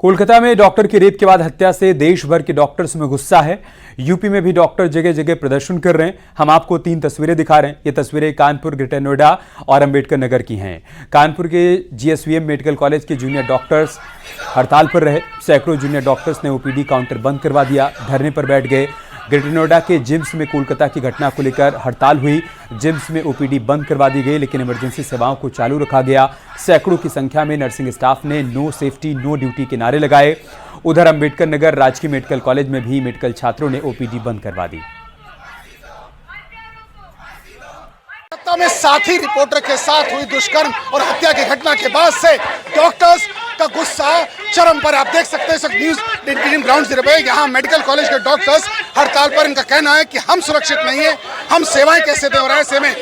कोलकाता में डॉक्टर की रेप के बाद हत्या से देश भर के डॉक्टर्स में गुस्सा है। यूपी में भी डॉक्टर जगह जगह प्रदर्शन कर रहे हैं। हम आपको 3 तस्वीरें दिखा रहे हैं। ये तस्वीरें कानपुर, ग्रेटर नोएडा और अंबेडकर नगर की हैं। कानपुर के जीएसवीएम मेडिकल कॉलेज के जूनियर डॉक्टर्स हड़ताल पर रहे। सैकड़ों जूनियर डॉक्टर्स ने ओपीडी काउंटर बंद करवा दिया, धरने पर बैठ गए। ग्रेटर नोएडा के जिम्स में कोलकाता की घटना को लेकर हड़ताल हुई। जिम्स में ओपीडी बंद करवा दी गई, लेकिन इमरजेंसी सेवाओं को चालू रखा गया। सैकड़ों की संख्या में नर्सिंग स्टाफ ने नो सेफ्टी नो ड्यूटी के नारे लगाए। उधर अंबेडकर नगर राजकीय मेडिकल कॉलेज में भी मेडिकल छात्रों ने ओपीडी बंद करवा दी। में साथी रिपोर्टर के साथ हुई दुष्कर्म और हत्या की घटना के बाद से डॉक्टर्स का गुस्सा चरम पर। आप देख सकते हैं इस न्यूज 18 ग्राउंड जीरो पे यहाँ मेडिकल कॉलेज के डॉक्टर्स हड़ताल पर। इनका कहना है कि हम सुरक्षित नहीं है, हम सेवाएं कैसे दें। और ऐसे में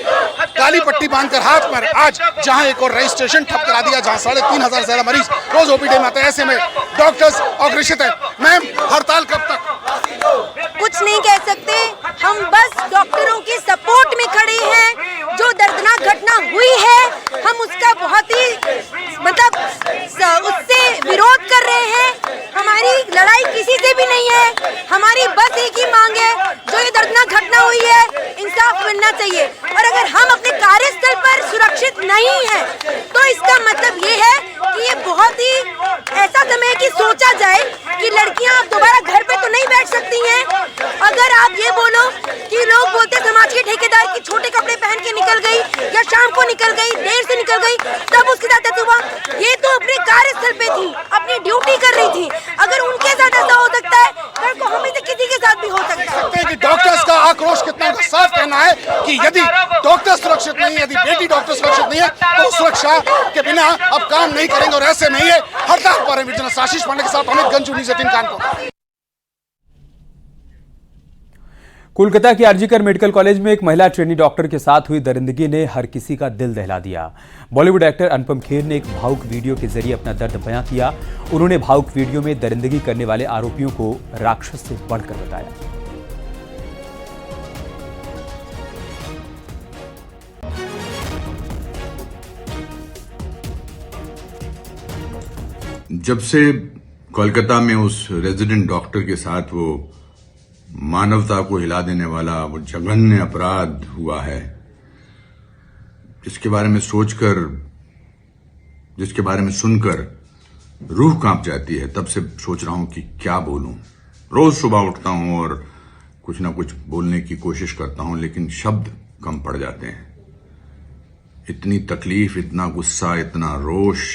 काली पट्टी बांधकर हाथ पर आज जहां एक और रजिस्ट्रेशन ठप करा दिया, जहां 3,500 से ज्यादा मरीज रोज ओपीडी में आते हैं। ऐसे में डॉक्टर्स अग्रसित है। मैम, हड़ताल कब तक? कुछ नहीं कह सकते, हम बस डॉक्टरों की सपोर्ट में खड़े हैं। जो दर्दनाक घटना हुई है हम उसका बहुत ही उससे विरोध कर रहे हैं। हमारी लड़ाई किसी से भी नहीं है, हमारी बस एक ही मांग है, जो ये दर्दनाक घटना हुई है इंसाफ मिलना चाहिए। और अगर हम अपने कार्यस्थल पर सुरक्षित नहीं है तो इसका मतलब ये है कि ये बहुत ही ऐसा समय है कि सोचा जाए कि लड़कियां अब दोबारा घर पे तो नहीं बैठ सकती हैं। अगर आप ये बोलो कि लोग बोलते समाज के ठेकेदार की छोटे कपड़े पहन के निकल गई या शाम को निकल गई, देर से निकल गई, तब उसके साथ ऐसा हुआ। ये तो अपने कार्यस्थल पे थी, अपनी ड्यूटी कर रही थी। अगर उनके साथ ऐसा हो सकता है, कल को हमें से किसी के साथ भी हो सकता है। कि डॉक्टर्स का आक्रोश कितना साफ कहना है कि यदि डॉक्टर सुरक्षित नहीं है, यदि बेटी डॉक्टर सुरक्षित नहीं है, तो सुरक्षा के बिना अब काम नहीं करेंगे। और ऐसे में ये हड़ताल पर है। आशीष पांडे के साथ अमित गंजू, न्यूज़ 18 कानपुर। कोलकाता के आरजीकर मेडिकल कॉलेज में एक महिला ट्रेनी डॉक्टर के साथ हुई दरिंदगी ने हर किसी का दिल दहला दिया। बॉलीवुड एक्टर अनुपम खेर ने एक भावुक वीडियो के जरिए अपना दर्द बयां किया। उन्होंने भावुक वीडियो में दरिंदगी करने वाले आरोपियों को राक्षस से बढ़कर बताया। जब से कोलकाता में उस रेजिडेंट डॉक्टर के साथ वो मानवता को हिला देने वाला वो जघन्य अपराध हुआ है, जिसके बारे में सोचकर, जिसके बारे में सुनकर रूह कांप जाती है, तब से सोच रहा हूं कि क्या बोलूं। रोज सुबह उठता हूं और कुछ ना कुछ बोलने की कोशिश करता हूं, लेकिन शब्द कम पड़ जाते हैं। इतनी तकलीफ, इतना गुस्सा, इतना रोष,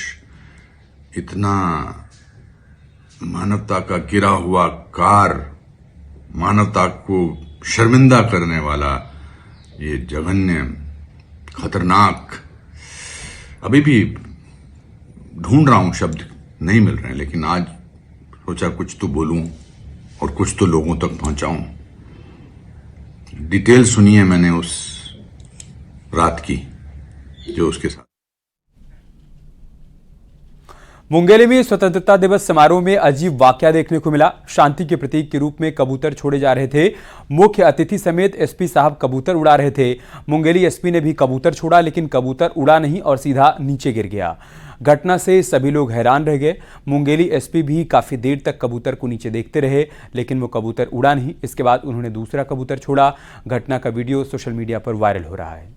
इतना मानवता का गिरा हुआ कार, मानवता को शर्मिंदा करने वाला ये जघन्य, खतरनाक, अभी भी ढूंढ रहा हूं, शब्द नहीं मिल रहे हैं। लेकिन आज सोचा कुछ तो बोलूं और कुछ तो लोगों तक पहुंचाऊं। डिटेल सुनिए मैंने उस रात की जो उसके साथ। मुंगेली में स्वतंत्रता दिवस समारोह में अजीब वाकया देखने को मिला। शांति के प्रतीक के रूप में कबूतर छोड़े जा रहे थे। मुख्य अतिथि समेत एसपी साहब कबूतर उड़ा रहे थे। मुंगेली एसपी ने भी कबूतर छोड़ा, लेकिन कबूतर उड़ा नहीं और सीधा नीचे गिर गया। घटना से सभी लोग हैरान रह गए। मुंगेली एसपी भी काफी देर तक कबूतर को नीचे देखते रहे, लेकिन वो कबूतर उड़ा नहीं। इसके बाद उन्होंने दूसरा कबूतर छोड़ा। घटना का वीडियो सोशल मीडिया पर वायरल हो रहा है।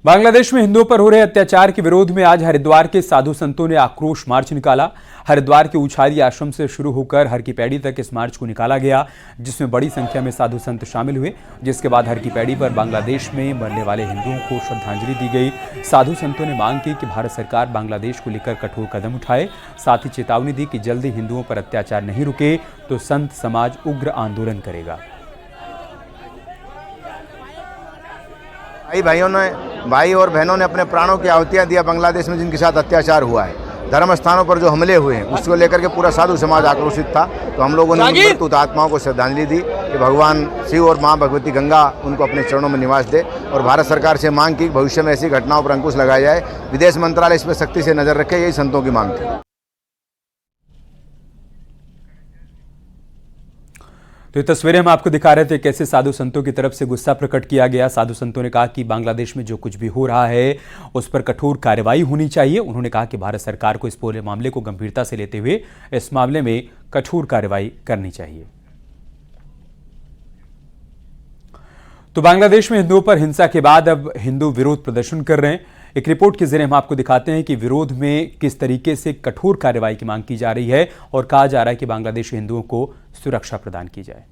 बांग्लादेश में हिंदुओं पर हो रहे अत्याचार के विरोध में आज हरिद्वार के साधु संतों ने आक्रोश मार्च निकाला। हरिद्वार के उछारी आश्रम से शुरू होकर हर की पैड़ी तक इस मार्च को निकाला गया, जिसमें बड़ी संख्या में साधु संत शामिल हुए। जिसके बाद हर की पैड़ी पर बांग्लादेश में मरने वाले हिंदुओं को श्रद्धांजलि दी गई। साधु संतों ने मांग की कि भारत सरकार बांग्लादेश को लेकर कठोर कदम उठाए। साथ ही चेतावनी दी कि जल्दी हिंदुओं पर अत्याचार नहीं रुके तो संत समाज उग्र आंदोलन करेगा। भाई और बहनों ने अपने प्राणों की आहुतियां दिया बांग्लादेश में जिनके साथ अत्याचार हुआ है। धर्म स्थानों पर जो हमले हुए हैं उसको लेकर के पूरा साधु समाज आक्रोशित था। तो हम लोगों ने उन हुतात्माओं को श्रद्धांजलि दी कि भगवान शिव और माँ भगवती गंगा उनको अपने चरणों में निवास दे, और भारत सरकार से मांग की भविष्य में ऐसी घटनाओं पर अंकुश लगाया जाए। विदेश मंत्रालय इस पर सख्ती से नजर रखे, यही संतों की मांग थी। तो ये तस्वीरें हम आपको दिखा रहे थे कैसे साधु संतों की तरफ से गुस्सा प्रकट किया गया। साधु संतों ने कहा कि बांग्लादेश में जो कुछ भी हो रहा है उस पर कठोर कार्रवाई होनी चाहिए। उन्होंने कहा कि भारत सरकार को इस पूरे मामले को गंभीरता से लेते हुए इस मामले में कठोर कार्रवाई करनी चाहिए। तो बांग्लादेश में हिंदुओं पर हिंसा के बाद अब हिंदू विरोध प्रदर्शन कर रहे हैं। एक रिपोर्ट के जरिए हम आपको दिखाते हैं कि विरोध में किस तरीके से कठोर कार्रवाई की मांग की जा रही है और कहा जा रहा है कि बांग्लादेशी हिंदुओं को सुरक्षा प्रदान की जाए।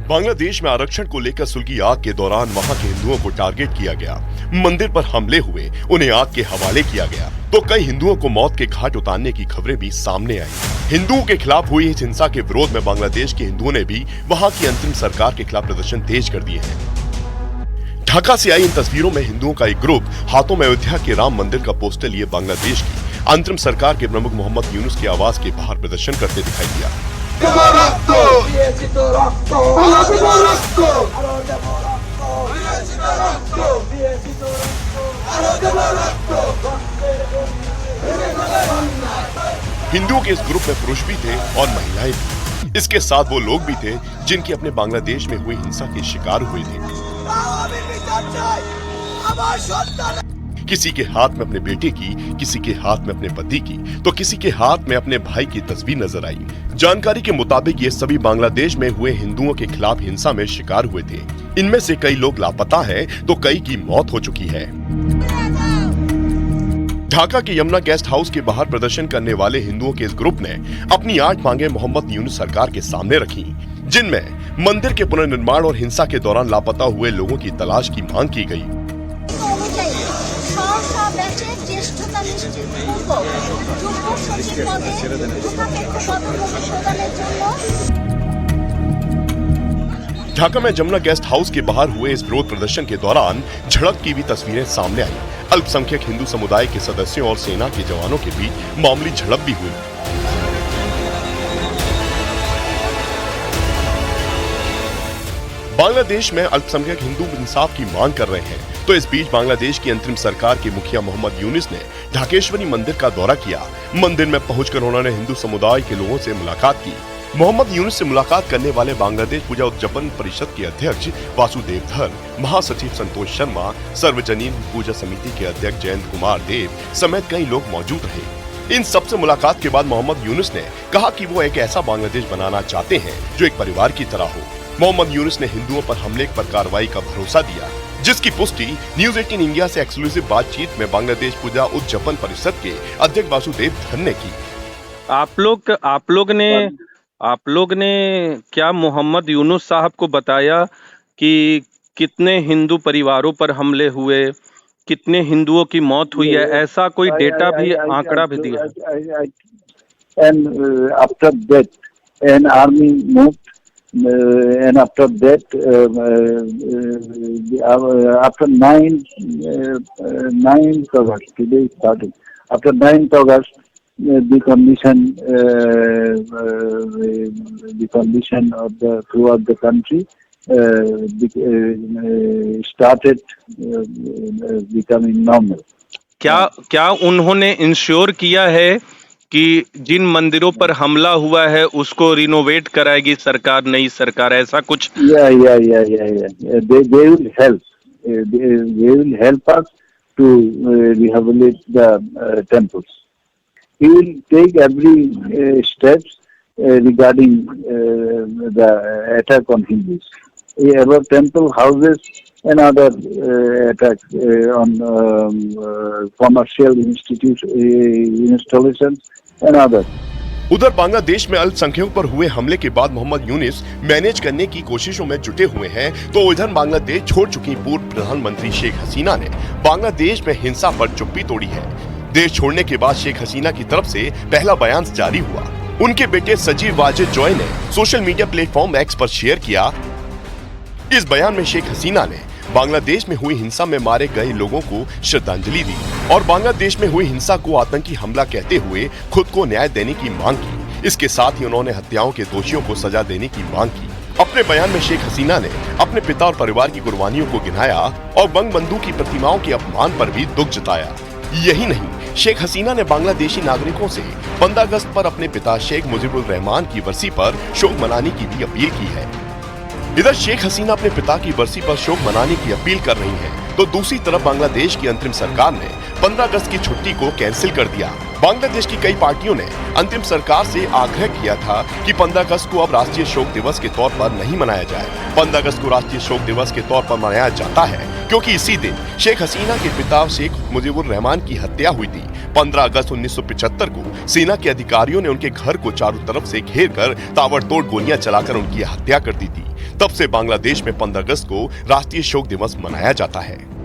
बांग्लादेश में आरक्षण को लेकर सुलगी आग के दौरान वहां के हिंदुओं को टारगेट किया गया, मंदिर पर हमले हुए, उन्हें आग के हवाले किया गया, तो कई हिंदुओं को मौत के घाट उतारने की खबरें भी सामने आई। हिंदुओं के खिलाफ हुई इस हिंसा के विरोध में बांग्लादेश के हिंदुओं ने भी वहां की अंतरिम सरकार के खिलाफ प्रदर्शन तेज कर दिए हैं। ढाका से आई इन तस्वीरों में हिंदुओं का एक ग्रुप हाथों में अयोध्या के राम मंदिर का पोस्टर लिए बांग्लादेश की अंतरिम सरकार के प्रमुख मोहम्मद यूनुस के आवास के बाहर प्रदर्शन करते दिखाई दिया। हिंदुओं के इस ग्रुप में पुरुष भी थे और महिलाएं भी। इसके साथ वो लोग भी थे जिनकी अपने बांग्लादेश में हुई हिंसा के शिकार हुए थे। किसी के हाथ में अपने बेटे की, किसी के हाथ में अपने पति की, तो किसी के हाथ में अपने भाई की तस्वीर नजर आई। जानकारी के मुताबिक ये सभी बांग्लादेश में हुए हिंदुओं के खिलाफ हिंसा में शिकार हुए थे। इनमें से कई लोग लापता हैं, तो कई की मौत हो चुकी है। ढाका के यमुना गेस्ट हाउस के बाहर प्रदर्शन करने वाले हिंदुओं के इस ग्रुप ने अपनी 8 मांगे मोहम्मद यूनुस सरकार के सामने रखी, जिनमें मंदिर के पुनर्निर्माण और हिंसा के दौरान लापता हुए लोगों की तलाश की मांग की गई। ढाका में जमुना गेस्ट हाउस के बाहर हुए इस विरोध प्रदर्शन के दौरान झड़प की भी तस्वीरें सामने आई। अल्पसंख्यक हिंदू समुदाय के सदस्यों और सेना के जवानों के बीच मामूली झड़प भी हुई। बांग्लादेश में अल्पसंख्यक हिंदू इंसाफ की मांग कर रहे हैं, तो इस बीच बांग्लादेश की अंतरिम सरकार के मुखिया मोहम्मद यूनुस ने ढाकेश्वरी मंदिर का दौरा किया। मंदिर में पहुंचकर उन्होंने हिंदू समुदाय के लोगों से मुलाकात की। मोहम्मद यूनुस से मुलाकात करने वाले बांग्लादेश पूजा उद्यापन परिषद के अध्यक्ष वासुदेव धर, महासचिव संतोष शर्मा, सर्वजनीन पूजा समिति के अध्यक्ष जयंत कुमार देव समेत कई लोग मौजूद रहे। इन सबसे मुलाकात के बाद मोहम्मद यूनुस ने कहा कि वो एक ऐसा बांग्लादेश बनाना चाहते हैं जो एक परिवार की तरह हो। मोहम्मद यूनुस ने हिंदुओं पर हमले पर कार्रवाई का भरोसा दिया, जिसकी पुष्टि न्यूज 18 इंडिया से एक्सक्लूसिव बातचीत में बांग्लादेश पूजा उद्यापन परिषद के अध्यक्ष वासुदेव धर ने की। आप लोग ने क्या मोहम्मद यूनुस साहब को बताया कि कितने हिंदू परिवारों पर हमले हुए, कितने हिंदुओं की मौत हुई है? ऐसा कोई डेटा भी, आंकड़ा भी दिया? And after that, an army moved, and after that, after 9th August, today is starting. After 9th August, the condition of the throughout the country started becoming normal. क्या उन्होंने इंश्योर किया है कि जिन मंदिरों पर हमला हुआ है उसको रिनोवेट कराएगी सरकार, नई सरकार, ऐसा कुछ? Yeah. They will help. They will help us to rehabilitate the temples. He will take every steps regarding the attack on Hindus. Our temple houses and other attacks on commercial installations and others. उधर बांग्लादेश में अल्पसंख्यकों पर हुए हमले के बाद Mohammad Yunus manage करने की कोशिशों में जुटे हुए हैं, तो इधर बांग्लादेश छोड़ चुकी पूर्व प्रधानमंत्री शेख हसीना ने बांग्लादेश में हिंसा पर चुप्पी तोड़ी है। देश छोड़ने के बाद शेख हसीना की तरफ से पहला बयान जारी हुआ। उनके बेटे सजीव वाजिद जॉय ने सोशल मीडिया प्लेटफॉर्म एक्स पर शेयर किया इस बयान में शेख हसीना ने बांग्लादेश में हुई हिंसा में मारे गए लोगों को श्रद्धांजलि दी और बांग्लादेश में हुई हिंसा को आतंकी हमला कहते हुए खुद को न्याय देने की मांग की। इसके साथ ही उन्होंने हत्याओं के दोषियों को सजा देने की मांग की। अपने बयान में शेख हसीना ने अपने पिता और परिवार की कुर्बानियों को गिनाया और बंगबंधु की प्रतिमाओं के अपमान पर भी दुख जताया। यही नहीं, शेख हसीना ने बांग्लादेशी नागरिकों से 15 अगस्त पर अपने पिता शेख मुजीबुर रहमान की बरसी पर शोक मनाने की भी अपील की है। इधर शेख हसीना अपने पिता की बरसी पर शोक मनाने की अपील कर रही हैं, तो दूसरी तरफ बांग्लादेश की अंतरिम सरकार ने 15 अगस्त की छुट्टी को कैंसिल कर दिया। बांग्लादेश की कई पार्टियों ने अंतरिम सरकार से आग्रह किया था कि 15 अगस्त को अब राष्ट्रीय शोक दिवस के तौर पर नहीं मनाया जाए। 15 अगस्त को राष्ट्रीय शोक दिवस के तौर पर मनाया जाता है क्योंकि इसी दिन शेख हसीना के पिता शेख मुजीबुर रहमान की हत्या हुई थी। 15 अगस्त 1975 को सेना के अधिकारियों ने उनके घर को चारों तरफ से घेर कर ताबड़तोड़ गोलियां चलाकर उनकी हत्या कर दी थी। तब से बांग्लादेश में 15 अगस्त को राष्ट्रीय शोक दिवस मनाया जाता है।